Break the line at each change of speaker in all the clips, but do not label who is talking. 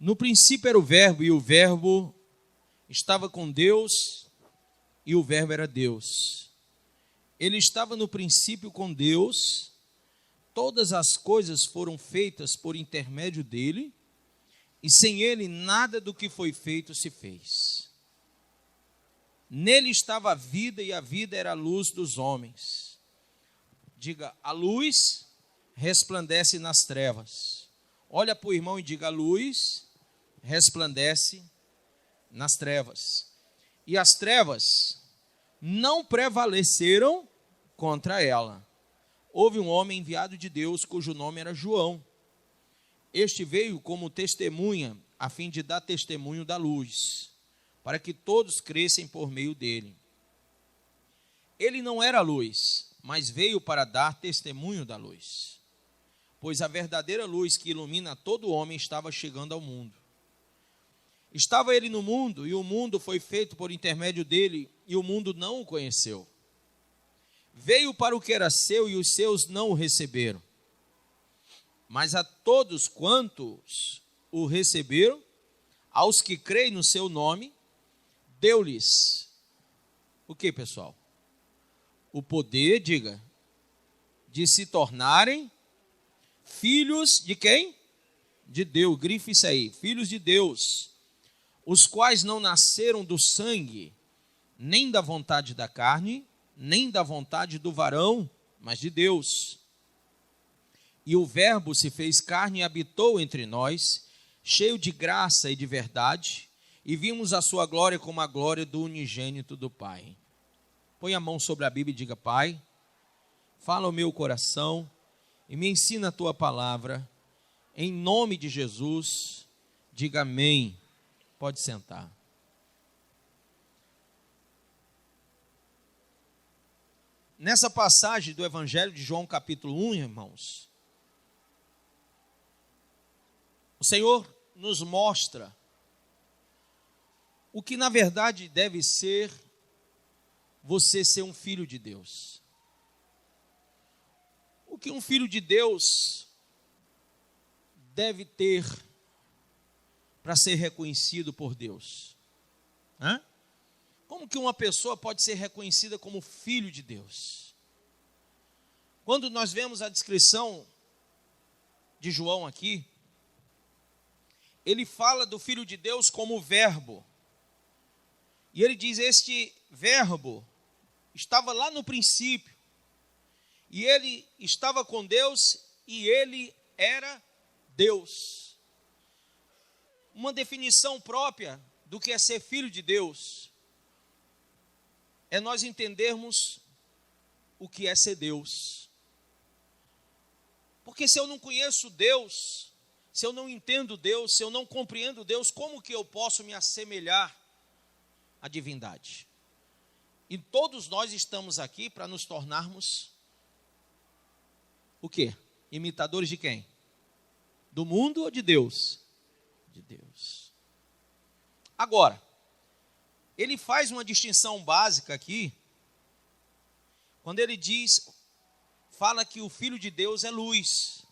No princípio era o Verbo, e o Verbo estava com Deus, e o Verbo era Deus. Ele estava no princípio com Deus, todas as coisas foram feitas por intermédio dele, e sem ele nada do que foi feito se fez. Nele estava a vida, e a vida era a luz dos homens. Diga, a luz resplandece nas trevas. Olha para o irmão e diga, a luz resplandece nas trevas. E as trevas não prevaleceram contra ela. Houve um homem enviado de Deus, cujo nome era João. Este veio como testemunha, a fim de dar testemunho da luz, para que todos crescem por meio dele. Ele não era luz, mas veio para dar testemunho da luz, pois a verdadeira luz que ilumina todo homem estava chegando ao mundo. Estava ele no mundo, e o mundo foi feito por intermédio dele, e o mundo não o conheceu. Veio para o que era seu, e os seus não o receberam. Mas a todos quantos o receberam, aos que creem no seu nome, deu-lhes o que, pessoal? O poder, diga, de se tornarem filhos de quem? De Deus, grife isso aí, filhos de Deus, os quais não nasceram do sangue, nem da vontade da carne, nem da vontade do varão, mas de Deus. E o Verbo se fez carne e habitou entre nós, cheio de graça e de verdade, e vimos a sua glória como a glória do unigênito do Pai. Põe a mão sobre a Bíblia e diga, Pai, fala ao meu coração e me ensina a tua palavra, em nome de Jesus, diga amém. Pode sentar. Nessa passagem do Evangelho de João, capítulo 1, irmãos, o Senhor nos mostra o que na verdade deve ser você ser um filho de Deus. O que um filho de Deus deve ter para ser reconhecido por Deus? Como que uma pessoa pode ser reconhecida como filho de Deus? Quando nós vemos a descrição de João aqui, ele fala do Filho de Deus como Verbo. E ele diz, este Verbo estava lá no princípio, e ele estava com Deus, e ele era Deus. Uma definição própria do que é ser filho de Deus é nós entendermos o que é ser Deus. Porque se eu não conheço Deus, se eu não entendo Deus, se eu não compreendo Deus, como que eu posso me assemelhar à divindade? E todos nós estamos aqui para nos tornarmos o quê? Imitadores de quem? Do mundo ou de Deus? De Deus. Agora, ele faz uma distinção básica aqui, quando ele diz, fala que o Filho de Deus é luz.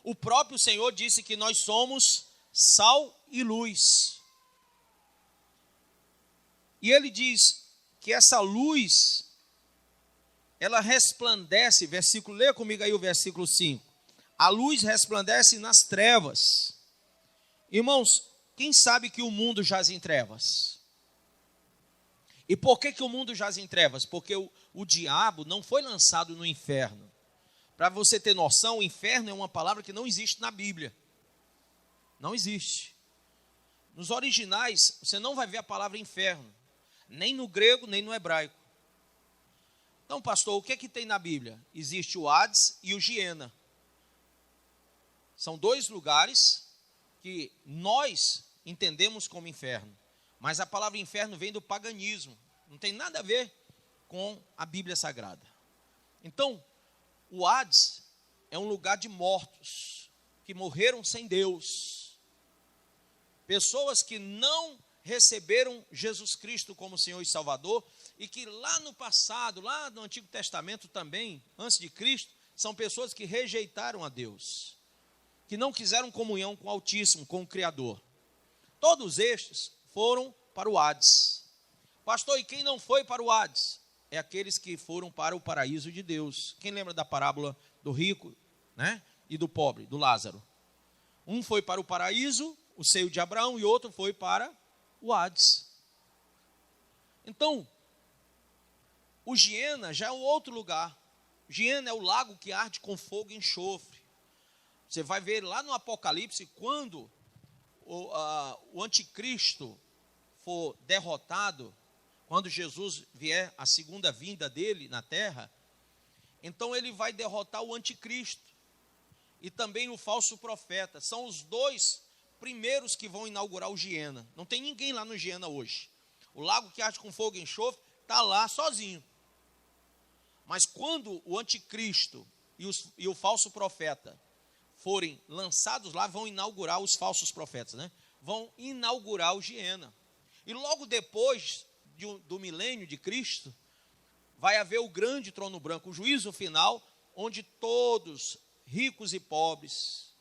O próprio Senhor disse que nós somos sal e luz. E ele diz que essa luz, ela resplandece, lê comigo aí o versículo 5. A luz resplandece nas trevas. Irmãos, quem sabe que o mundo jaz em trevas? E por que o mundo jaz em trevas? Porque o diabo não foi lançado no inferno. Para você ter noção, o inferno é uma palavra que não existe na Bíblia. Não existe. Nos originais, você não vai ver a palavra inferno. Nem no grego, nem no hebraico. Então, pastor, o que tem na Bíblia? Existe o Hades e o Giena. São dois lugares que nós entendemos como inferno. Mas a palavra inferno vem do paganismo. Não tem nada a ver com a Bíblia Sagrada. Então, o Hades é um lugar de mortos, que morreram sem Deus. Pessoas que não receberam Jesus Cristo como Senhor e Salvador, e que lá no passado, lá no Antigo Testamento também, antes de Cristo, são pessoas que rejeitaram a Deus, que não quiseram comunhão com o Altíssimo, com o Criador. Todos estes foram para o Hades. Pastor, e quem não foi para o Hades? É aqueles que foram para o paraíso de Deus. Quem lembra da parábola do rico, né? E do pobre, do Lázaro? Um foi para o paraíso, o seio de Abraão, e outro foi para o Hades. Então, o Giena já é um outro lugar. Giena é o lago que arde com fogo e enxofre. Você vai ver lá no Apocalipse, quando o anticristo for derrotado, quando Jesus vier a segunda vinda dele na terra, então ele vai derrotar o anticristo e também o falso profeta. São os dois primeiros que vão inaugurar o Giena. Não tem ninguém lá no Giena hoje. O lago que arde com fogo e enxofre está lá sozinho. Mas quando o anticristo e o falso profeta forem lançados lá, vão inaugurar os falsos profetas, né? Vão inaugurar o Giena. E logo depois do milênio de Cristo, vai haver o grande trono branco, o juízo final, onde todos, ricos e pobres,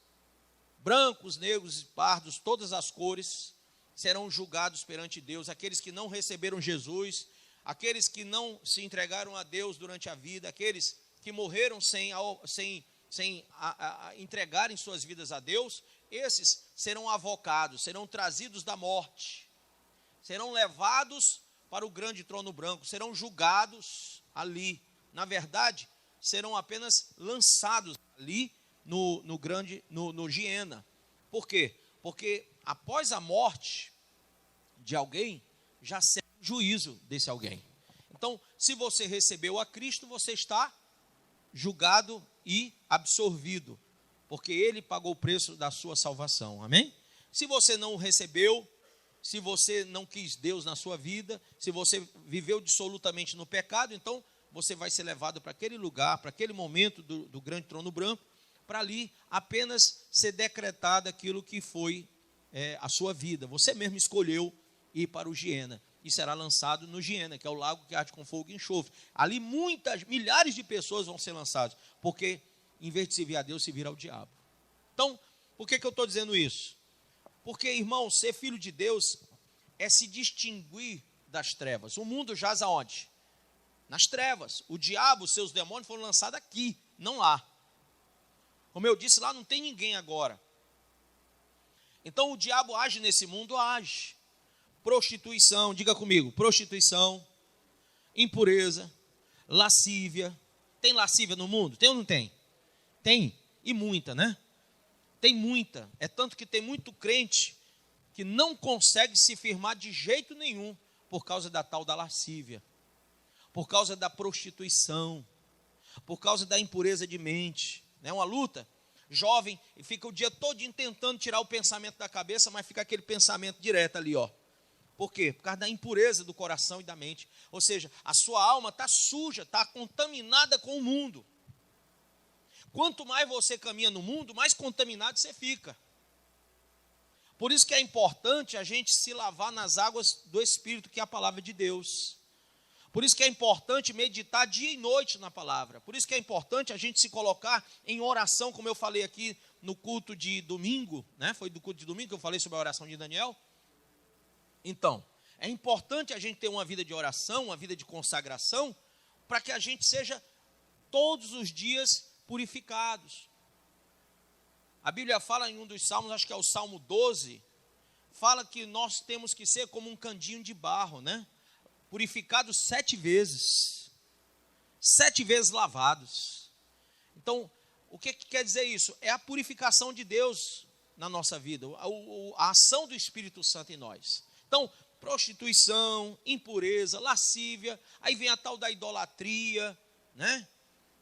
brancos, negros e pardos, todas as cores, serão julgados perante Deus. Aqueles que não receberam Jesus, aqueles que não se entregaram a Deus durante a vida, aqueles que morreram sem entregarem suas vidas a Deus, esses serão avocados, serão trazidos da morte, serão levados para o grande trono branco, serão julgados ali. Na verdade, serão apenas lançados ali no Giena. Por quê? Porque após a morte de alguém, já será o juízo desse alguém. Então, se você recebeu a Cristo, você está julgado e absorvido, porque Ele pagou o preço da sua salvação, amém? Se você não o recebeu, se você não quis Deus na sua vida, se você viveu dissolutamente no pecado, então você vai ser levado para aquele lugar, para aquele momento do grande trono branco, para ali apenas ser decretado aquilo que foi a sua vida. Você mesmo escolheu ir para o Giena, e será lançado no Giena, que é o lago que arde com fogo e enxofre. Ali milhares de pessoas vão ser lançadas, porque em vez de servir a Deus, se vira ao diabo. Então, por que eu estou dizendo isso? Porque, irmão, ser filho de Deus é se distinguir das trevas. O mundo jaz aonde? Nas trevas. O diabo, seus demônios foram lançados aqui, não lá. Como eu disse, lá não tem ninguém agora. Então o diabo age nesse mundo, age. Prostituição, diga comigo, prostituição, impureza, lascívia. Tem lascívia no mundo? Tem ou não tem? Tem, e muita, né? Tem muita. É tanto que tem muito crente que não consegue se firmar de jeito nenhum por causa da tal da lascívia, por causa da prostituição, por causa da impureza de mente. É uma luta. Jovem, e fica o dia todo tentando tirar o pensamento da cabeça, mas fica aquele pensamento direto ali, ó. Por quê? Por causa da impureza do coração e da mente. Ou seja, a sua alma está suja, está contaminada com o mundo. Quanto mais você caminha no mundo, mais contaminado você fica. Por isso que é importante a gente se lavar nas águas do Espírito, que é a palavra de Deus. Por isso que é importante meditar dia e noite na palavra. Por isso que é importante a gente se colocar em oração, como eu falei aqui no culto de domingo, né? Foi do culto de domingo que eu falei sobre a oração de Daniel. Então, é importante a gente ter uma vida de oração, uma vida de consagração, para que a gente seja todos os dias purificados. A Bíblia fala em um dos salmos, acho que é o Salmo 12, fala que nós temos que ser como um candinho de barro, né? Purificados 7 vezes, 7 vezes lavados. Então, o que quer dizer isso? É a purificação de Deus na nossa vida, a ação do Espírito Santo em nós. Então, prostituição, impureza, lascívia, aí vem a tal da idolatria, né?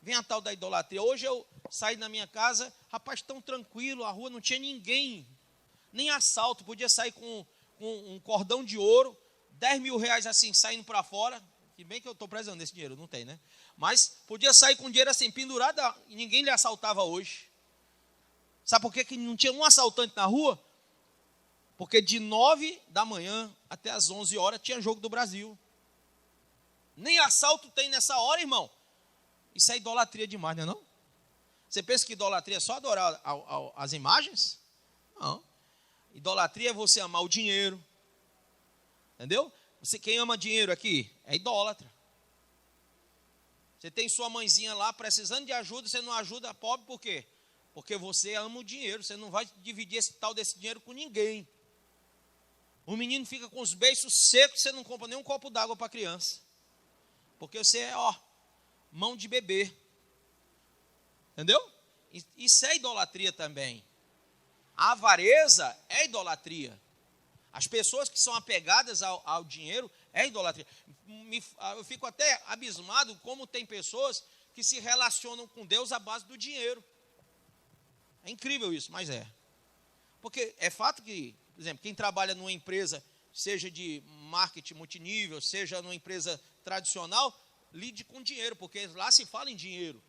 Vem a tal da idolatria. Hoje eu saí da minha casa, rapaz, tão tranquilo, a rua não tinha ninguém, nem assalto, podia sair com um cordão de ouro, 10 mil reais assim, saindo para fora, que bem que eu estou precisando desse dinheiro, não tem, né? Mas podia sair com dinheiro assim, pendurado, e ninguém lhe assaltava hoje. Sabe por que não tinha um assaltante na rua? Porque de 9 da manhã até as 11 horas tinha jogo do Brasil. Nem assalto tem nessa hora, irmão. Isso é idolatria demais, não é não? Você pensa que idolatria é só adorar as imagens? Não. Idolatria é você amar o dinheiro. Entendeu? Quem ama dinheiro aqui é idólatra. Você tem sua mãezinha lá precisando de ajuda, você não ajuda a pobre, por quê? Porque você ama o dinheiro, você não vai dividir esse tal desse dinheiro com ninguém. O menino fica com os beiços secos, você não compra nem um copo d'água para a criança. Porque você é, mão de bebê. Entendeu? Isso é idolatria também. A avareza é idolatria. As pessoas que são apegadas ao dinheiro é idolatria. Eu fico até abismado como tem pessoas que se relacionam com Deus à base do dinheiro. É incrível isso, mas é. Porque é fato que, por exemplo, quem trabalha numa empresa, seja de marketing multinível, seja numa empresa tradicional, lide com dinheiro, porque lá se fala em dinheiro.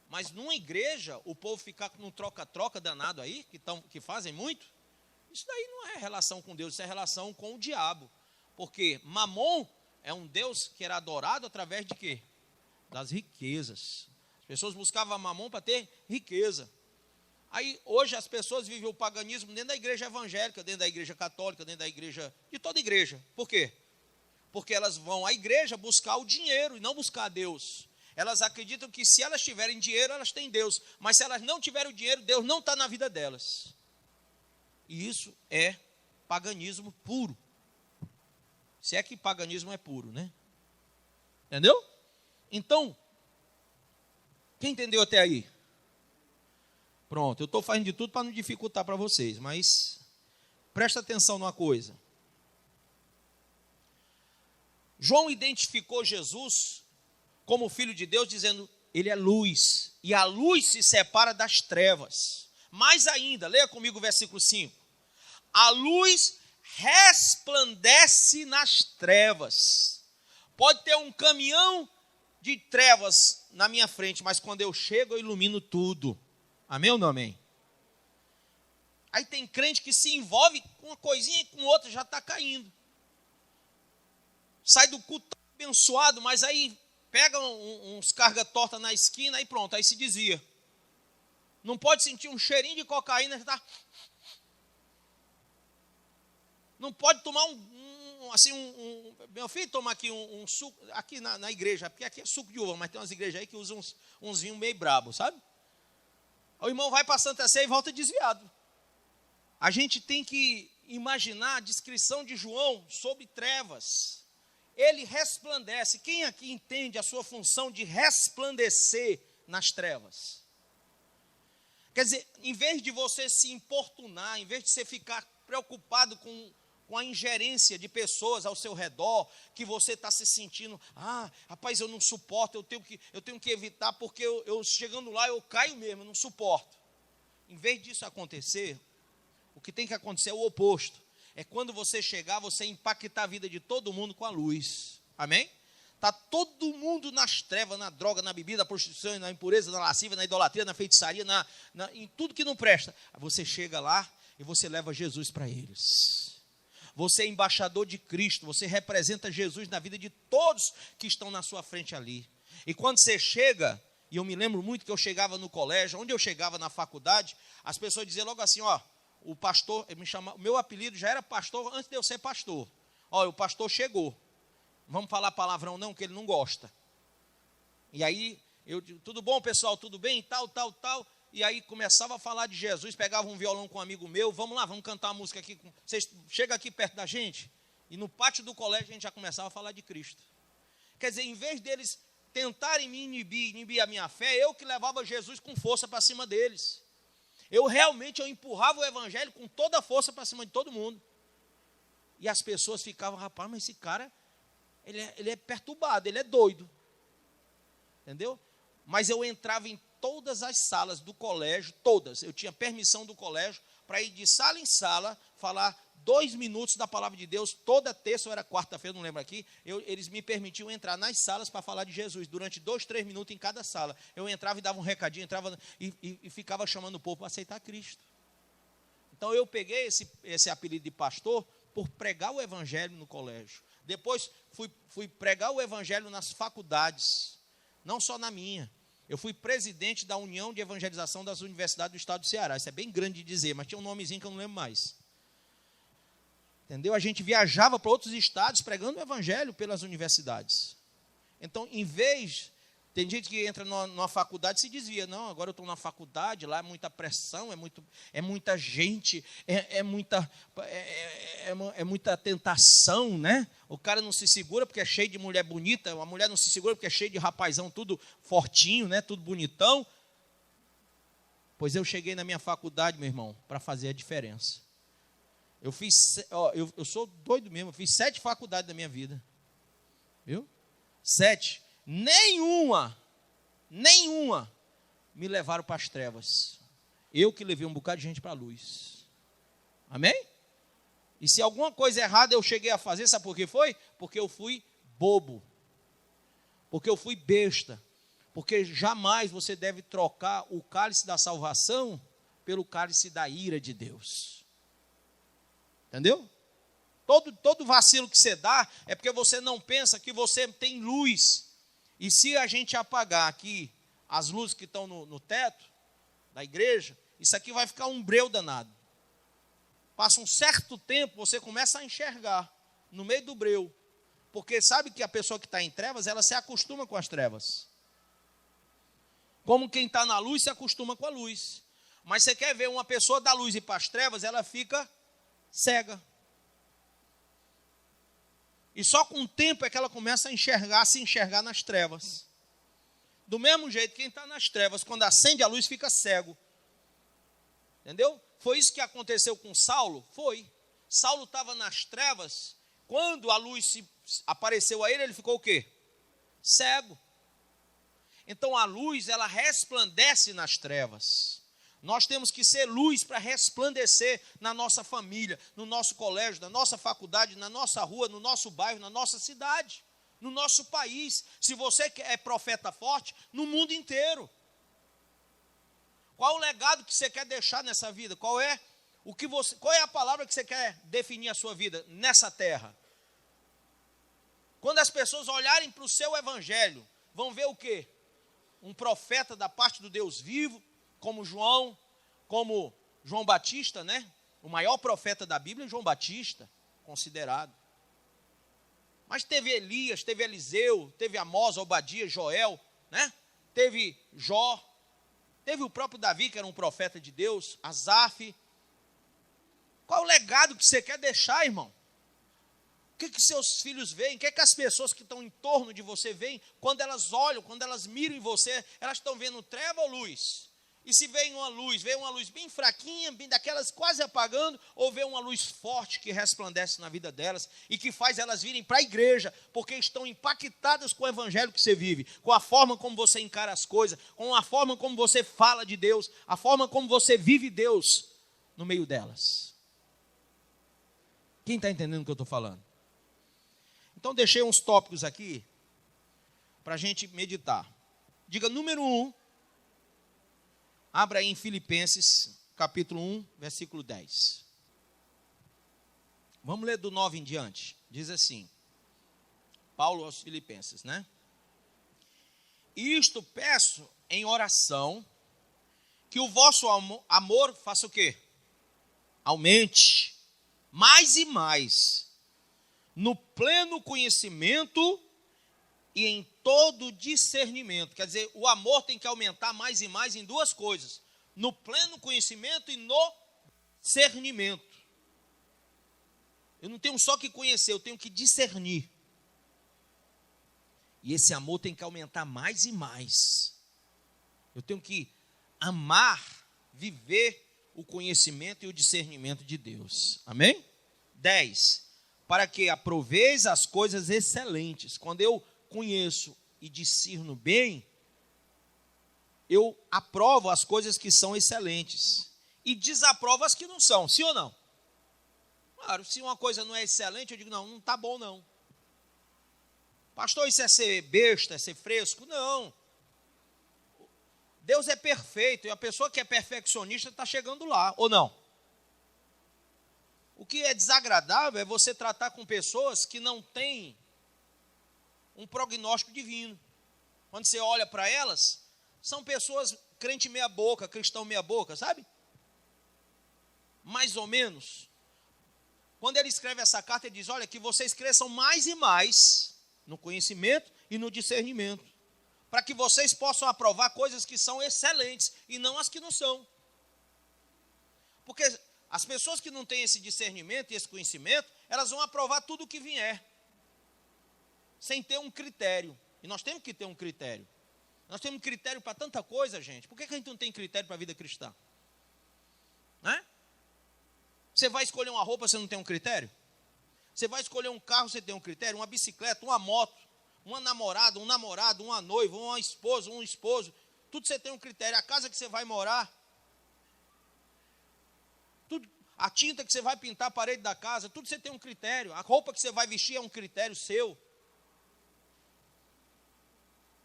Mas numa igreja, o povo ficar num troca-troca danado aí, que fazem muito, isso daí não é relação com Deus, isso é relação com o diabo. Porque Mamon é um Deus que era adorado através de quê? Das riquezas. As pessoas buscavam Mamon para ter riqueza. Aí hoje as pessoas vivem o paganismo dentro da igreja evangélica, dentro da igreja católica, dentro da igreja, de toda igreja. Por quê? Porque elas vão à igreja buscar o dinheiro e não buscar a Deus. Elas acreditam que se elas tiverem dinheiro, elas têm Deus. Mas se elas não tiverem o dinheiro, Deus não está na vida delas. E isso é paganismo puro. Se é que paganismo é puro, né? Entendeu? Então, quem entendeu até aí? Pronto, eu estou fazendo de tudo para não dificultar para vocês, mas presta atenção numa coisa. João identificou Jesus como Filho de Deus, dizendo, ele é luz, e a luz se separa das trevas. Mais ainda, leia comigo o versículo 5. A luz resplandece nas trevas. Pode ter um caminhão de trevas na minha frente, mas quando eu chego, eu ilumino tudo. Amém ou não amém? Aí tem crente que se envolve com uma coisinha e com outra, já está caindo. Sai do culto abençoado, mas aí pega uns carga torta na esquina e pronto, aí se desvia. Não pode sentir um cheirinho de cocaína, já está... Não pode tomar meu filho toma aqui um suco, aqui na igreja, porque aqui é suco de uva, mas tem umas igrejas aí que usam uns vinhos meio brabos, sabe? O irmão vai para a Santa Ceia e volta desviado. A gente tem que imaginar a descrição de João sobre trevas. Ele resplandece. Quem aqui entende a sua função de resplandecer nas trevas? Quer dizer, em vez de você se importunar, em vez de você ficar preocupado com a ingerência de pessoas ao seu redor, que você está se sentindo, rapaz, eu não suporto, eu tenho que evitar, porque eu chegando lá, eu caio mesmo, eu não suporto. Em vez disso acontecer, o que tem que acontecer é o oposto. É quando você chegar, você impactar a vida de todo mundo com a luz. Amém? Está todo mundo nas trevas, na droga, na bebida, na prostituição, na impureza, na lascívia, na idolatria, na feitiçaria, em tudo que não presta. Você chega lá e você leva Jesus para eles. Você é embaixador de Cristo, você representa Jesus na vida de todos que estão na sua frente ali. E quando você chega, e eu me lembro muito que eu chegava no colégio, onde eu chegava na faculdade, as pessoas diziam logo assim, o pastor, o meu apelido já era pastor antes de eu ser pastor. O pastor chegou. Vamos falar palavrão não, que ele não gosta. E aí, eu digo, tudo bom pessoal, tudo bem, tal. E aí começava a falar de Jesus, pegava um violão com um amigo meu, vamos lá, vamos cantar uma música aqui. Vocês chegam aqui perto da gente, e no pátio do colégio a gente já começava a falar de Cristo. Quer dizer, em vez deles tentarem me inibir a minha fé, eu que levava Jesus com força para cima deles. Eu empurrava o evangelho com toda a força para cima de todo mundo. E as pessoas ficavam, rapaz, mas esse cara, ele é perturbado, ele é doido. Entendeu? Mas eu entrava em todas as salas do colégio, todas. Eu tinha permissão do colégio para ir de sala em sala, falar 2 minutos da palavra de Deus, toda terça ou era quarta-feira, não lembro aqui, eles me permitiam entrar nas salas para falar de Jesus, durante 2, 3 minutos em cada sala. Eu entrava e dava um recadinho, entrava e ficava chamando o povo para aceitar Cristo. Então eu peguei esse apelido de pastor por pregar o evangelho no colégio. Depois fui pregar o evangelho nas faculdades, não só na minha. Eu fui presidente da União de Evangelização das Universidades do Estado do Ceará. Isso é bem grande de dizer, mas tinha um nomezinho que eu não lembro mais. Entendeu? A gente viajava para outros estados pregando o evangelho pelas universidades. Então, em vez... Tem gente que entra numa faculdade e se desvia. Não, agora eu estou na faculdade, lá é muita pressão, é muita gente, é muita tentação, né? O cara não se segura porque é cheio de mulher bonita, a mulher não se segura porque é cheio de rapazão, tudo fortinho, né? Tudo bonitão. Pois eu cheguei na minha faculdade, meu irmão, para fazer a diferença. Eu sou doido mesmo, eu fiz 7 faculdades da minha vida. Viu? 7. Nenhuma me levaram para as trevas. Eu que levei um bocado de gente para a luz. Amém? E se alguma coisa errada eu cheguei a fazer, sabe por que foi? Porque eu fui bobo. Porque eu fui besta. Porque jamais você deve trocar o cálice da salvação pelo cálice da ira de Deus. Entendeu? Todo vacilo que você dá é porque você não pensa que você tem luz. E se a gente apagar aqui as luzes que estão no teto da igreja, isso aqui vai ficar um breu danado. Passa um certo tempo, você começa a enxergar no meio do breu. Porque sabe que a pessoa que está em trevas, ela se acostuma com as trevas. Como quem está na luz se acostuma com a luz. Mas você quer ver uma pessoa da luz e para as trevas, ela fica cega. E só com o tempo é que ela começa a se enxergar nas trevas. Do mesmo jeito, quem está nas trevas, quando acende a luz, fica cego. Entendeu? Foi isso que aconteceu com Saulo? Foi. Saulo estava nas trevas, quando a luz apareceu a ele, ele ficou o quê? Cego. Então a luz, ela resplandece nas trevas. Nós temos que ser luz para resplandecer na nossa família, no nosso colégio, na nossa faculdade, na nossa rua, no nosso bairro, na nossa cidade, no nosso país. Se você é profeta forte, no mundo inteiro. Qual o legado que você quer deixar nessa vida? Qual é a palavra que você quer definir a sua vida nessa terra? Quando as pessoas olharem para o seu evangelho, vão ver o quê? Um profeta da parte do Deus vivo, como João Batista, né? O maior profeta da Bíblia é João Batista, considerado. Mas teve Elias, teve Eliseu, teve Amós, Obadias, Joel, né? Teve Jó, teve o próprio Davi, que era um profeta de Deus, Asaf. Qual é o legado que você quer deixar, irmão? O que seus filhos veem? O que as pessoas que estão em torno de você veem? Quando elas olham, quando elas miram em você, elas estão vendo treva ou luz? E se vem uma luz bem fraquinha, bem daquelas quase apagando, ou vem uma luz forte que resplandece na vida delas e que faz elas virem para a igreja, porque estão impactadas com o evangelho que você vive, com a forma como você encara as coisas, com a forma como você fala de Deus, a forma como você vive Deus no meio delas. Quem está entendendo o que eu estou falando? Então deixei uns tópicos aqui para a gente meditar. Diga número 1. Abra aí em Filipenses, capítulo 1, versículo 10. Vamos ler do 9 em diante. Diz assim, Paulo aos Filipenses, né? Isto peço em oração, que o vosso amor faça o quê? Aumente, mais e mais, no pleno conhecimento e em todo discernimento. Quer dizer, o amor tem que aumentar mais e mais em duas coisas: no pleno conhecimento e no discernimento. Eu não tenho só que conhecer, eu tenho que discernir. E esse amor tem que aumentar mais e mais. Eu tenho que amar, viver o conhecimento e o discernimento de Deus. Amém? 10. Para que aproveis as coisas excelentes. Quando eu conheço e discerno bem, eu aprovo as coisas que são excelentes e desaprovo as que não são, sim ou não? Claro, se uma coisa não é excelente, eu digo, não está bom não. Pastor, isso é ser besta, é ser fresco? Não. Deus é perfeito e a pessoa que é perfeccionista está chegando lá, ou não? O que é desagradável é você tratar com pessoas que não têm um prognóstico divino. Quando você olha para elas, são pessoas crente meia boca, cristão meia boca, sabe? Mais ou menos. Quando ele escreve essa carta, ele diz, olha, que vocês cresçam mais e mais no conhecimento e no discernimento, para que vocês possam aprovar coisas que são excelentes e não as que não são. Porque as pessoas que não têm esse discernimento e esse conhecimento, elas vão aprovar tudo o que vier, sem ter um critério. E nós temos que ter um critério. Nós temos critério para tanta coisa, gente. Por que a gente não tem critério para a vida cristã? Né? Você vai escolher uma roupa, você não tem um critério? Você vai escolher um carro, você tem um critério? Uma bicicleta, uma moto, uma namorada, um namorado, uma noiva, uma esposa, um esposo. Tudo você tem um critério. A casa que você vai morar, tudo, a tinta que você vai pintar a parede da casa, tudo você tem um critério. A roupa que você vai vestir é um critério seu.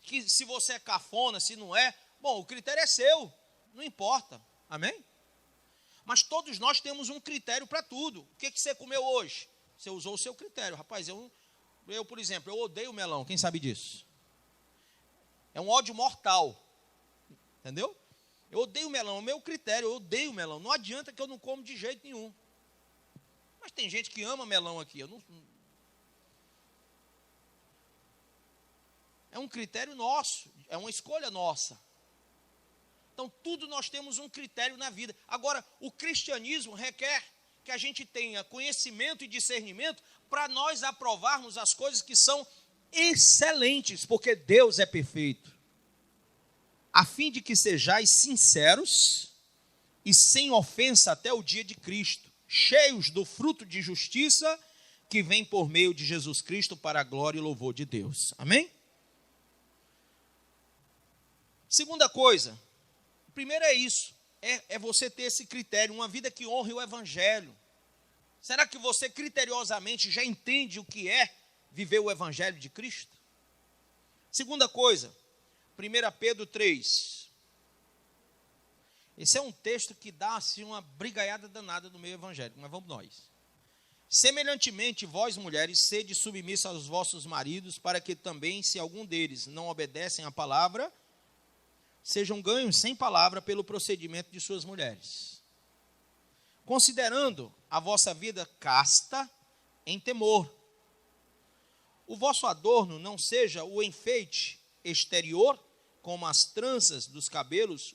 Que se você é cafona, se não é, bom, o critério é seu, não importa, amém? Mas todos nós temos um critério para tudo. O que você comeu hoje? Você usou o seu critério. Rapaz, eu, por exemplo, eu odeio melão, quem sabe disso? É um ódio mortal, entendeu? Eu odeio melão, é o meu critério, eu odeio melão. Não adianta que eu não como de jeito nenhum. Mas tem gente que ama melão aqui, eu não... É um critério nosso, é uma escolha nossa. Então, tudo nós temos um critério na vida. Agora, o cristianismo requer que a gente tenha conhecimento e discernimento para nós aprovarmos as coisas que são excelentes, porque Deus é perfeito. A fim de que sejais sinceros e sem ofensa até o dia de Cristo, cheios do fruto de justiça que vem por meio de Jesus Cristo para a glória e louvor de Deus. Amém? Segunda coisa, primeiro é isso, é você ter esse critério, uma vida que honre o Evangelho. Será que você criteriosamente já entende o que é viver o Evangelho de Cristo? Segunda coisa, 1 Pedro 3. Esse é um texto que dá assim, uma brigaiada danada no meio evangélico, mas vamos nós. Semelhantemente, vós mulheres, sede submissas aos vossos maridos, para que também, se algum deles não obedecem à palavra, sejam ganhos sem palavra pelo procedimento de suas mulheres. Considerando a vossa vida casta em temor. O vosso adorno não seja o enfeite exterior, como as tranças dos cabelos,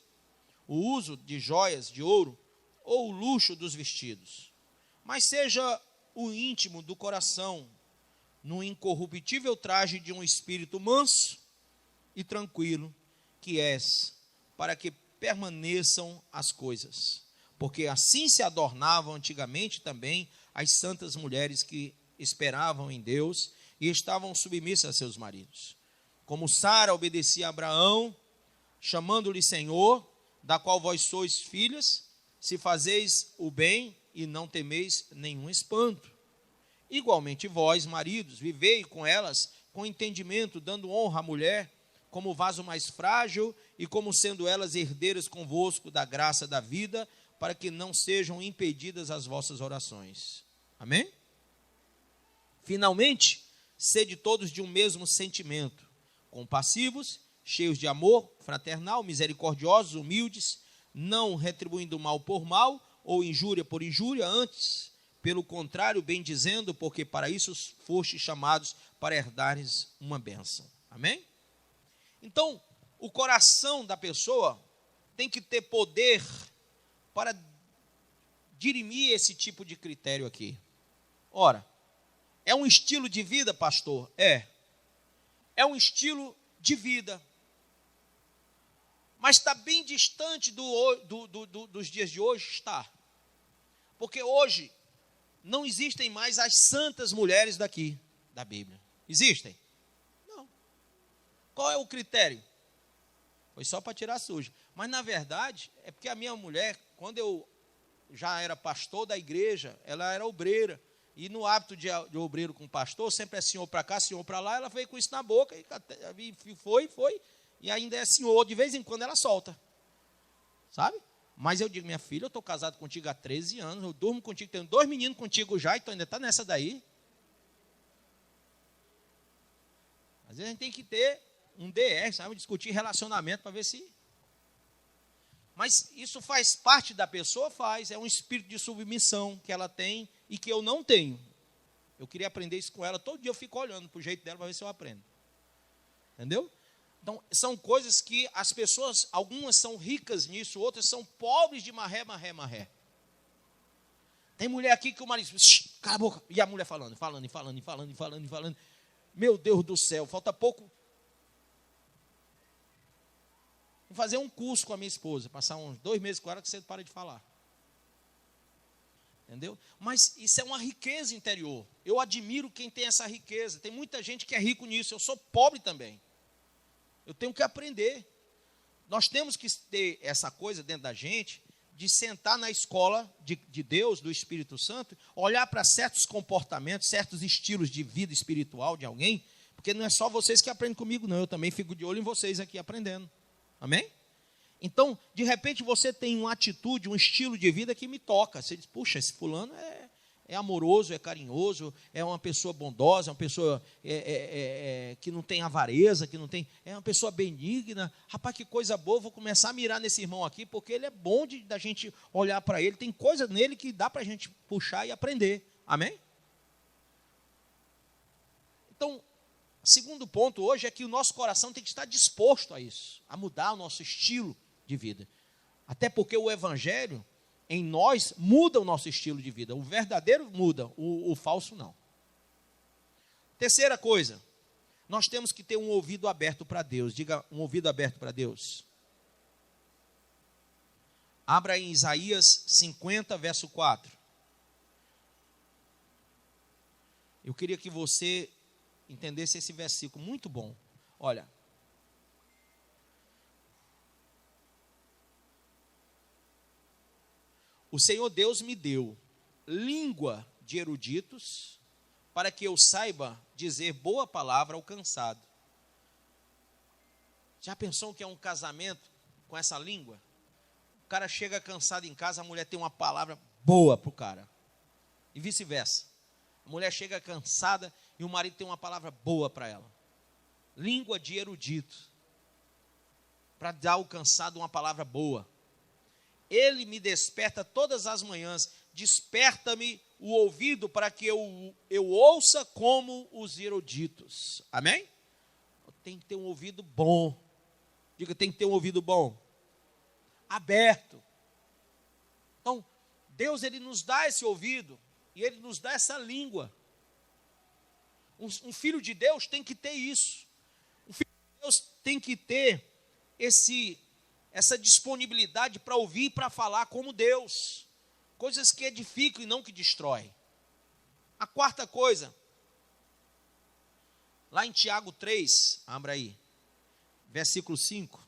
o uso de joias de ouro ou o luxo dos vestidos, mas seja o íntimo do coração, no incorruptível traje de um espírito manso e tranquilo, que és, para que permaneçam as coisas. Porque assim se adornavam antigamente também as santas mulheres que esperavam em Deus e estavam submissas a seus maridos. Como Sara obedecia a Abraão, chamando-lhe Senhor, da qual vós sois filhas, se fazeis o bem e não temeis nenhum espanto. Igualmente vós, maridos, vivei com elas com entendimento, dando honra à mulher, como vaso mais frágil e como sendo elas herdeiras convosco da graça da vida, para que não sejam impedidas as vossas orações. Amém? Finalmente, sede todos de um mesmo sentimento, compassivos, cheios de amor fraternal, misericordiosos, humildes, não retribuindo mal por mal ou injúria por injúria, antes, pelo contrário, bendizendo, porque para isso fostes chamados para herdares uma bênção. Amém? Então, o coração da pessoa tem que ter poder para dirimir esse tipo de critério aqui. Ora, é um estilo de vida, pastor? É um estilo de vida. Mas está bem distante dos dias de hoje? Está. Porque hoje não existem mais as santas mulheres daqui, da Bíblia. Existem? Qual é o critério? Foi só para tirar sujo. Mas, na verdade, é porque a minha mulher, quando eu já era pastor da igreja, ela era obreira. E no hábito de obreiro com pastor, sempre é senhor para cá, senhor para lá, ela veio com isso na boca, e foi, e ainda é senhor, de vez em quando ela solta. Sabe? Mas eu digo, minha filha, eu estou casado contigo há 13 anos, eu durmo contigo, tenho 2 meninos contigo já, então ainda está nessa daí. Às vezes a gente tem que ter um DR, sabe? Discutir relacionamento para ver se... Mas isso faz parte da pessoa? Faz. É um espírito de submissão que ela tem e que eu não tenho. Eu queria aprender isso com ela. Todo dia eu fico olhando para o jeito dela para ver se eu aprendo. Entendeu? Então, são coisas que as pessoas, algumas são ricas nisso, outras são pobres de marré. Tem mulher aqui que o marido... Cala a boca. E a mulher falando. Meu Deus do céu, falta pouco. Vou fazer um curso com a minha esposa, passar uns 2 meses com ela, que você para de falar. Entendeu? Mas isso é uma riqueza interior. Eu admiro quem tem essa riqueza. Tem muita gente que é rico nisso. Eu sou pobre também. Eu tenho que aprender. Nós temos que ter essa coisa dentro da gente, de sentar na escola de Deus, do Espírito Santo, olhar para certos comportamentos, certos estilos de vida espiritual de alguém, porque não é só vocês que aprendem comigo, não. Eu também fico de olho em vocês aqui aprendendo. Amém? Então, de repente, você tem uma atitude, um estilo de vida que me toca. Você diz, puxa, esse fulano é amoroso, é carinhoso, é uma pessoa bondosa, é uma pessoa que não tem avareza, que não tem... É uma pessoa benigna. Rapaz, que coisa boa, vou começar a mirar nesse irmão aqui, porque ele é bom da gente olhar para ele. Tem coisa nele que dá para a gente puxar e aprender. Amém? Então, segundo ponto hoje é que o nosso coração tem que estar disposto a isso, a mudar o nosso estilo de vida. Até porque o evangelho em nós muda o nosso estilo de vida. O verdadeiro muda, o falso não. Terceira coisa, nós temos que ter um ouvido aberto para Deus. Diga, um ouvido aberto para Deus. Abra em Isaías 50, verso 4. Eu queria que você entendesse esse versículo, muito bom. Olha. O Senhor Deus me deu língua de eruditos, para que eu saiba dizer boa palavra ao cansado. Já pensou que é um casamento com essa língua? O cara chega cansado em casa, a mulher tem uma palavra boa para o cara. E vice-versa. A mulher chega cansada e o marido tem uma palavra boa para ela. Língua de erudito. Para dar ao cansado uma palavra boa. Ele me desperta todas as manhãs, desperta-me o ouvido para que eu ouça como os eruditos. Amém? Tem que ter um ouvido bom. Diga, tem que ter um ouvido bom. Aberto. Então, Deus, Ele nos dá esse ouvido e Ele nos dá essa língua. Um filho de Deus tem que ter isso. Um filho de Deus tem que ter essa disponibilidade para ouvir e para falar como Deus. Coisas que edificam e não que destroem. A quarta coisa, lá em Tiago 3, abra aí, versículo 5.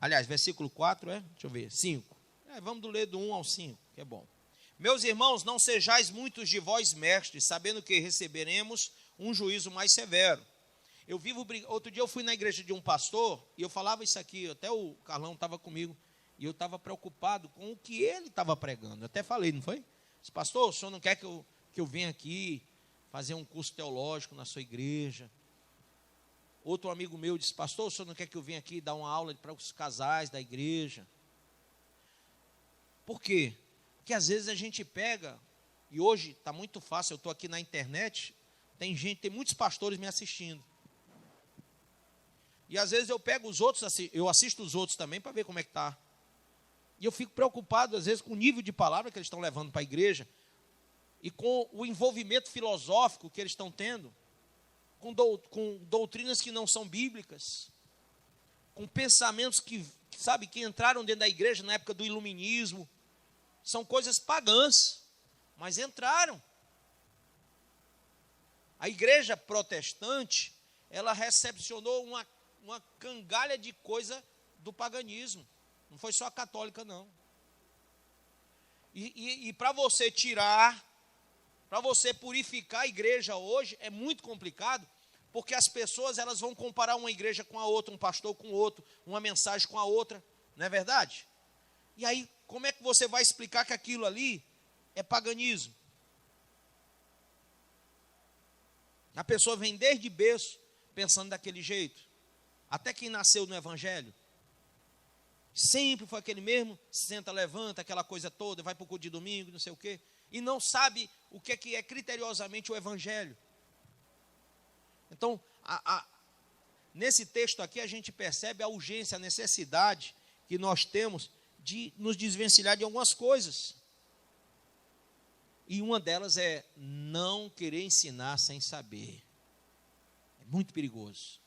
Aliás, versículo 4, deixa eu ver, 5. Vamos ler do 1 ao 5, que é bom. Meus irmãos, não sejais muitos de vós mestres, sabendo que receberemos um juízo mais severo. Outro dia eu fui na igreja de um pastor, e eu falava isso aqui, até o Carlão estava comigo, e eu estava preocupado com o que ele estava pregando. Eu até falei, não foi? Disse, pastor, o senhor não quer que eu venha aqui fazer um curso teológico na sua igreja? Outro amigo meu disse, pastor, o senhor não quer que eu venha aqui dar uma aula para os casais da igreja? Por quê? Porque às vezes a gente pega, e hoje está muito fácil, eu estou aqui na internet, tem muitos pastores me assistindo. E às vezes eu pego os outros, eu assisto os outros também para ver como é que está. E eu fico preocupado, às vezes, com o nível de palavra que eles estão levando para a igreja e com o envolvimento filosófico que eles estão tendo, com doutrinas que não são bíblicas, com pensamentos que entraram dentro da igreja na época do iluminismo. São coisas pagãs, mas entraram. A igreja protestante, ela recepcionou uma cangalha de coisa do paganismo. Não foi só a católica, não. E para você para você purificar a igreja hoje, é muito complicado, porque as pessoas elas vão comparar uma igreja com a outra, um pastor com o outro, uma mensagem com a outra, não é verdade? E aí, como é que você vai explicar que aquilo ali é paganismo? A pessoa vem desde berço pensando daquele jeito. Até quem nasceu no evangelho. Sempre foi aquele mesmo, senta, levanta, aquela coisa toda, vai para o culto de domingo, não sei o quê, e não sabe o que é criteriosamente o evangelho. Então, nesse texto aqui a gente percebe a urgência, a necessidade que nós temos de nos desvencilhar de algumas coisas. E uma delas é não querer ensinar sem saber. É muito perigoso.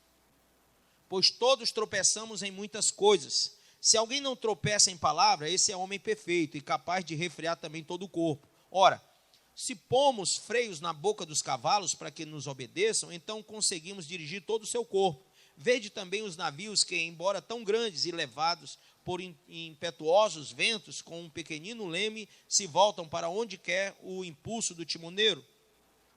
Pois todos tropeçamos em muitas coisas. Se alguém não tropeça em palavra, esse é homem perfeito e capaz de refrear também todo o corpo. Ora, se pomos freios na boca dos cavalos para que nos obedeçam, então conseguimos dirigir todo o seu corpo. Vede também os navios que, embora tão grandes e levados por impetuosos ventos, com um pequenino leme, se voltam para onde quer o impulso do timoneiro.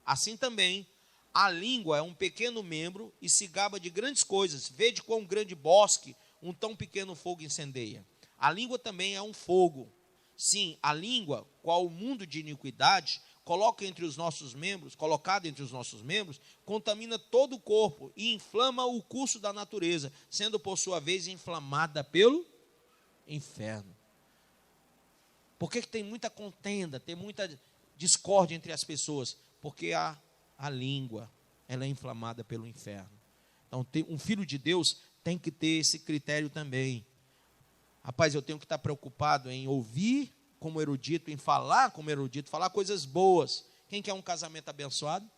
Assim também, a língua é um pequeno membro e se gaba de grandes coisas. Vede quão grande bosque um tão pequeno fogo incendeia. A língua também é um fogo. Sim, a língua, qual o mundo de iniquidade, colocado entre os nossos membros, contamina todo o corpo e inflama o curso da natureza, sendo por sua vez inflamada pelo inferno. Por que tem muita contenda, tem muita discórdia entre as pessoas? Porque a língua, ela é inflamada pelo inferno. Então, um filho de Deus tem que ter esse critério também. Rapaz, eu tenho que estar preocupado em ouvir como erudito, em falar como erudito, falar coisas boas. Quem quer um casamento abençoado?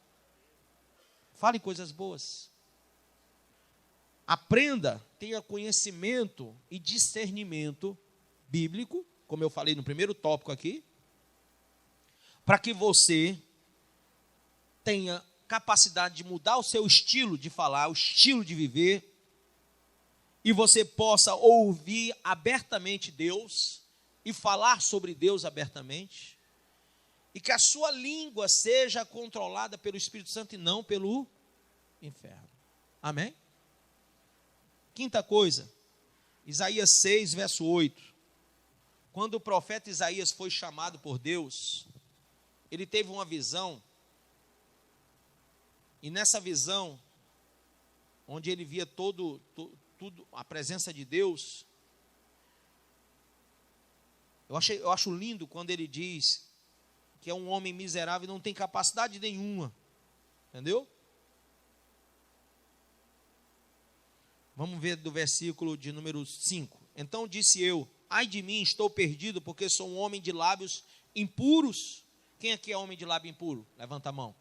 Fale coisas boas. Aprenda, tenha conhecimento e discernimento bíblico, como eu falei no primeiro tópico aqui, para que você tenha capacidade de mudar o seu estilo de falar, o estilo de viver, e você possa ouvir abertamente Deus e falar sobre Deus abertamente, e que a sua língua seja controlada pelo Espírito Santo e não pelo inferno. Amém? Quinta coisa, Isaías 6, verso 8. Quando o profeta Isaías foi chamado por Deus, ele teve uma visão, e nessa visão, onde ele via tudo, a presença de Deus, eu acho lindo quando ele diz que é um homem miserável e não tem capacidade nenhuma, entendeu? Vamos ver do versículo de número 5. Então disse eu, ai de mim, estou perdido, porque sou um homem de lábios impuros. Quem aqui é homem de lábio impuro? Levanta a mão.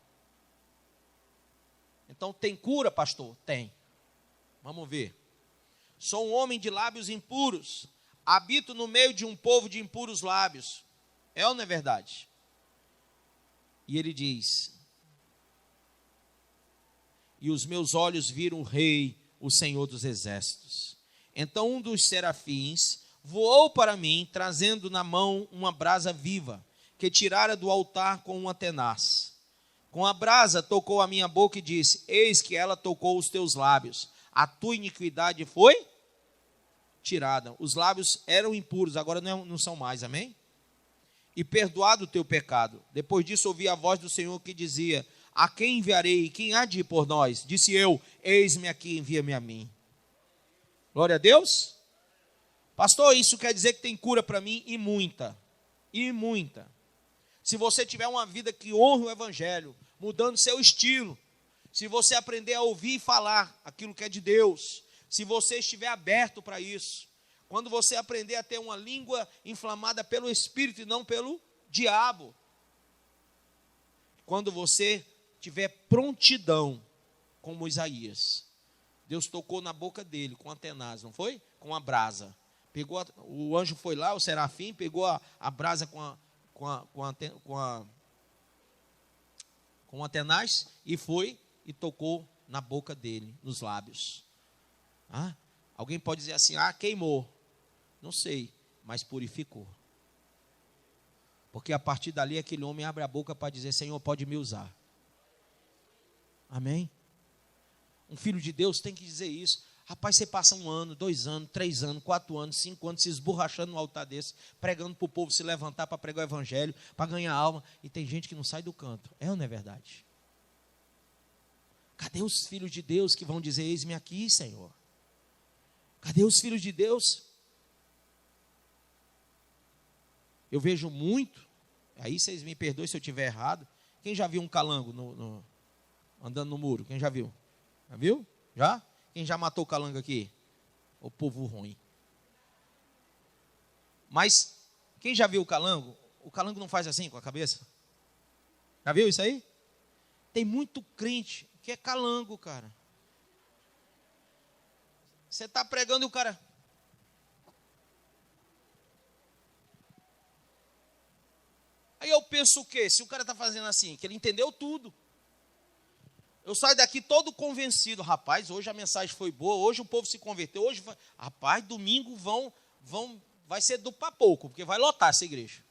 Então tem cura, pastor? Tem. Vamos ver. Sou um homem de lábios impuros, habito no meio de um povo de impuros lábios. É ou não é verdade? E ele diz, e os meus olhos viram o rei, o Senhor dos exércitos. Então um dos serafins voou para mim, trazendo na mão uma brasa viva, que tirara do altar com uma tenaz. Com a brasa tocou a minha boca e disse, eis que ela tocou os teus lábios. A tua iniquidade foi tirada. Os lábios eram impuros, agora não são mais, amém? E perdoado o teu pecado. Depois disso ouvi a voz do Senhor que dizia, a quem enviarei e quem há de ir por nós? Disse eu, eis-me aqui, envia-me a mim. Glória a Deus. Pastor, isso quer dizer que tem cura para mim? E muita. E muita. Se você tiver uma vida que honre o evangelho, mudando seu estilo, se você aprender a ouvir e falar aquilo que é de Deus, se você estiver aberto para isso, quando você aprender a ter uma língua inflamada pelo Espírito e não pelo diabo, quando você tiver prontidão, como Isaías, Deus tocou na boca dele com a tenaz, não foi? Com a brasa. O anjo foi lá, o serafim, pegou a brasa com a tenaz e foi e tocou na boca dele, nos lábios. Alguém pode dizer assim, queimou. Não sei, mas purificou. Porque a partir dali aquele homem abre a boca para dizer, Senhor, pode me usar. Amém? Um filho de Deus tem que dizer isso. Rapaz, você passa 1 ano, 2 anos, 3 anos, 4 anos, 5 anos, se esborrachando no altar desse, pregando para o povo se levantar para pregar o evangelho, para ganhar alma, e tem gente que não sai do canto. É ou não é verdade? Cadê os filhos de Deus que vão dizer, eis-me aqui, Senhor? Cadê os filhos de Deus? Eu vejo muito, aí vocês me perdoem se eu estiver errado. Quem já viu um calango andando no muro? Quem já viu? Já viu? Já? Quem já matou o calango aqui? O povo ruim. Mas, quem já viu o calango? O calango não faz assim com a cabeça? Já viu isso aí? Tem muito crente que é calango, cara. Você está pregando e o cara... Aí eu penso o quê? Se o cara está fazendo assim, que ele entendeu tudo. Eu saio daqui todo convencido. Rapaz, hoje a mensagem foi boa, hoje o povo se converteu. Hoje, rapaz, domingo vai ser do pra pouco, porque vai lotar essa igreja.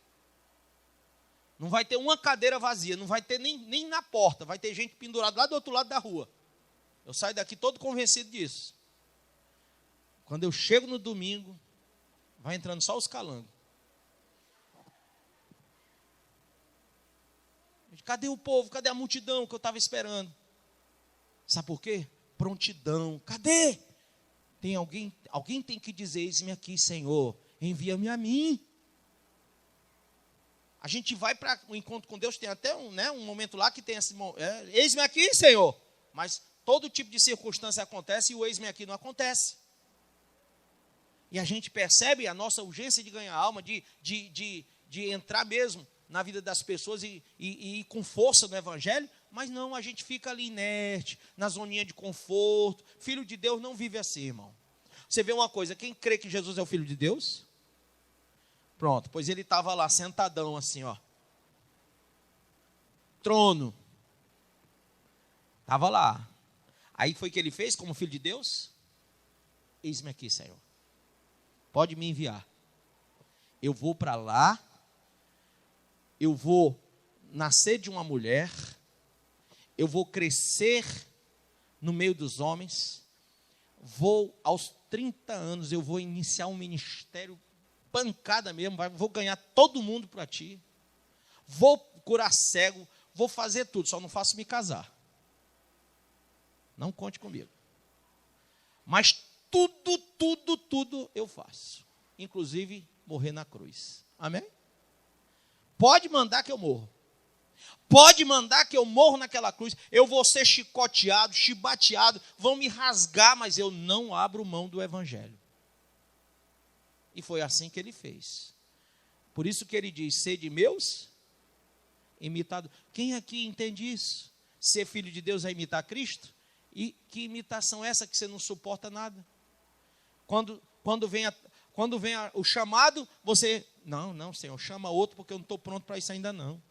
Não vai ter uma cadeira vazia, não vai ter nem na porta, vai ter gente pendurada lá do outro lado da rua. Eu saio daqui todo convencido disso. Quando eu chego no domingo, vai entrando só os calangos. Cadê o povo? Cadê a multidão que eu estava esperando? Sabe por quê? Prontidão. Cadê? Tem alguém tem que dizer, eis-me aqui, Senhor, envia-me a mim. A gente vai para o encontro com Deus, tem até um momento lá que tem esse eis-me aqui, Senhor. Mas todo tipo de circunstância acontece e o eis-me aqui não acontece. E a gente percebe a nossa urgência de ganhar alma, de entrar mesmo na vida das pessoas e ir com força no evangelho, mas não, a gente fica ali inerte, na zoninha de conforto. Filho de Deus não vive assim, irmão. Você vê uma coisa, quem crê que Jesus é o Filho de Deus? Pronto, pois ele estava lá sentadão assim, ó. Trono. Estava lá. Aí foi que ele fez como Filho de Deus? Eis-me aqui, Senhor. Pode me enviar. Eu vou para lá. Eu vou nascer de uma mulher, eu vou crescer no meio dos homens, aos 30 anos, eu vou iniciar um ministério, pancada mesmo, vou ganhar todo mundo para ti, vou curar cego, vou fazer tudo, só não faço me casar. Não conte comigo. Mas tudo eu faço, inclusive morrer na cruz. Amém? Pode mandar que eu morro. Pode mandar que eu morro naquela cruz. Eu vou ser chicoteado, chibateado, vão me rasgar, mas eu não abro mão do evangelho. E foi assim que ele fez. Por isso que ele diz, sede meus imitado. Quem aqui entende isso? Ser filho de Deus é imitar Cristo? E que imitação é essa que você não suporta nada? Quando vem o chamado, você... Não, Senhor, chama outro, porque eu não estou pronto para isso ainda não.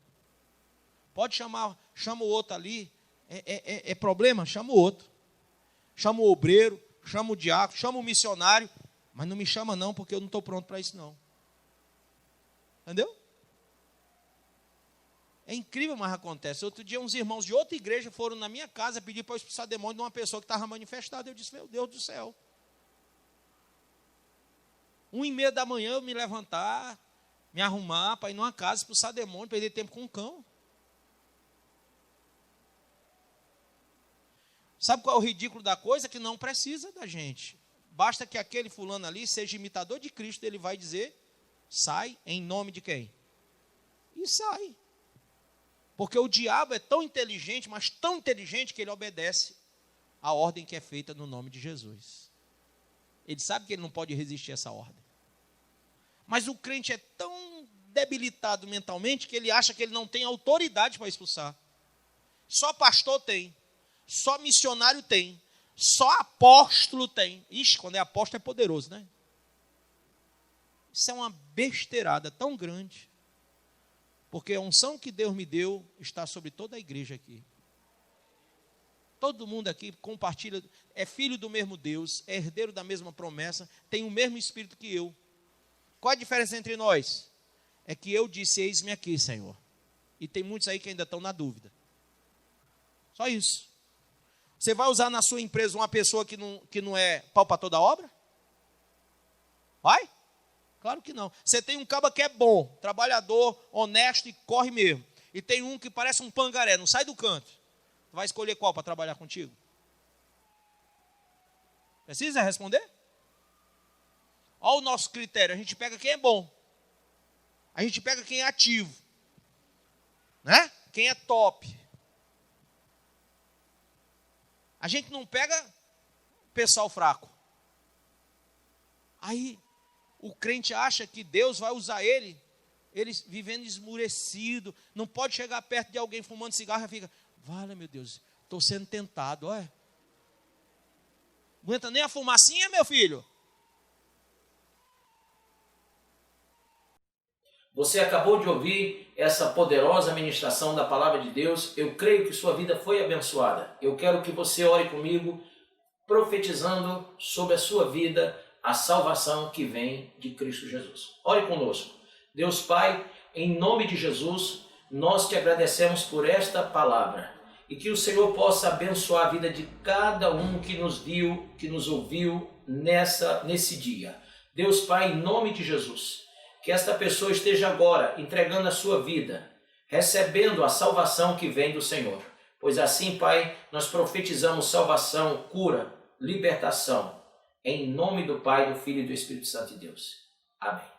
Pode chama o outro ali. É problema? Chama o outro. Chama o obreiro, chama o diácono, chama o missionário. Mas não me chama não, porque eu não estou pronto para isso não. Entendeu? É incrível, mas acontece. Outro dia, uns irmãos de outra igreja foram na minha casa pedir para eu expulsar demônio de uma pessoa que estava manifestada. Eu disse, meu Deus do céu. 1h30 da manhã eu me levantar, me arrumar para ir numa casa, expulsar demônio, perder tempo com um cão. Sabe qual é o ridículo da coisa? Que não precisa da gente. Basta que aquele fulano ali seja imitador de Cristo, ele vai dizer, sai em nome de quem? E sai. Porque o diabo é tão inteligente, mas tão inteligente que ele obedece à ordem que é feita no nome de Jesus. Ele sabe que ele não pode resistir a essa ordem. Mas o crente é tão debilitado mentalmente que ele acha que ele não tem autoridade para expulsar. Só pastor tem. Só missionário tem. Só apóstolo tem. Ixi, quando é apóstolo é poderoso, né? Isso é uma besteirada tão grande. Porque a unção que Deus me deu está sobre toda a igreja aqui. Todo mundo aqui compartilha, é filho do mesmo Deus, é herdeiro da mesma promessa, tem o mesmo Espírito que eu. Qual a diferença entre nós? É que eu disse, eis-me aqui, Senhor. E tem muitos aí que ainda estão na dúvida. Só isso. Você vai usar na sua empresa uma pessoa que não é pau para toda obra? Vai? Claro que não. Você tem um caba que é bom, trabalhador, honesto e corre mesmo. E tem um que parece um pangaré, não sai do canto. Vai escolher qual para trabalhar contigo? Precisa responder? Olha o nosso critério, a gente pega quem é bom. A gente pega quem é ativo. Né? Quem é top. A gente não pega pessoal fraco. Aí o crente acha que Deus vai usar ele vivendo esmurecido, não pode chegar perto de alguém fumando cigarro e fica, vale meu Deus, estou sendo tentado, olha. Não aguenta nem a fumacinha, meu filho.
Você acabou de ouvir essa poderosa ministração da palavra de Deus. Eu creio que sua vida foi abençoada. Eu quero que você ore comigo, profetizando sobre a sua vida a salvação que vem de Cristo Jesus. Ore conosco. Deus Pai, em nome de Jesus, nós te agradecemos por esta palavra e que o Senhor possa abençoar a vida de cada um que nos viu, que nos ouviu nesse dia. Deus Pai, em nome de Jesus, que esta pessoa esteja agora entregando a sua vida, recebendo a salvação que vem do Senhor. Pois assim, Pai, nós profetizamos salvação, cura, libertação, em nome do Pai, do Filho e do Espírito Santo de Deus. Amém.